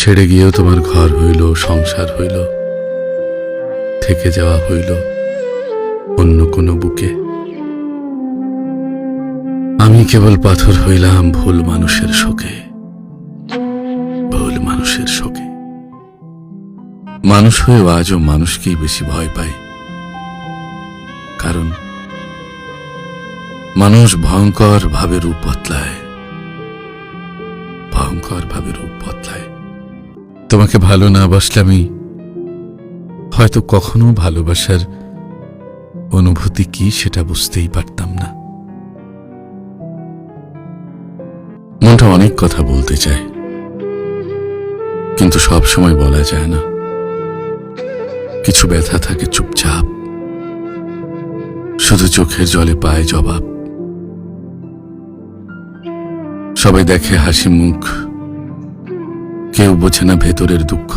ছেড়ে গিয়েও তোমার ঘর হইল, সংসার হইল, থেকে যাওয়া হইল অন্য কোনো বুকে। আমি কেবল পাথর হইলাম ভুল মানুষের শোকে, ভুল মানুষের শোকে। মানুষ হয়েও আজও মানুষকেই বেশি ভয় পাই, কারণ মানুষ ভয়ঙ্কর ভাবে রূপ বদলায়, ভয়ঙ্কর ভাবে রূপ বদলায়। তোমাকে ভালো না বাসলে আমি হয়তো কখনো ভালোবাসার অনুভূতি কি সেটা বুঝতেই পারতাম না। মনটা অনেক কথা বলতে চায়, কিন্তু সব সময় বলা যায় না। কিছু ব্যথা থাকে চুপচাপ, শুধু চোখের জলে পায় জবাব। সবাই দেখে হাসি মুখ, কেউ বোঝে না ভেতরের দুঃখ।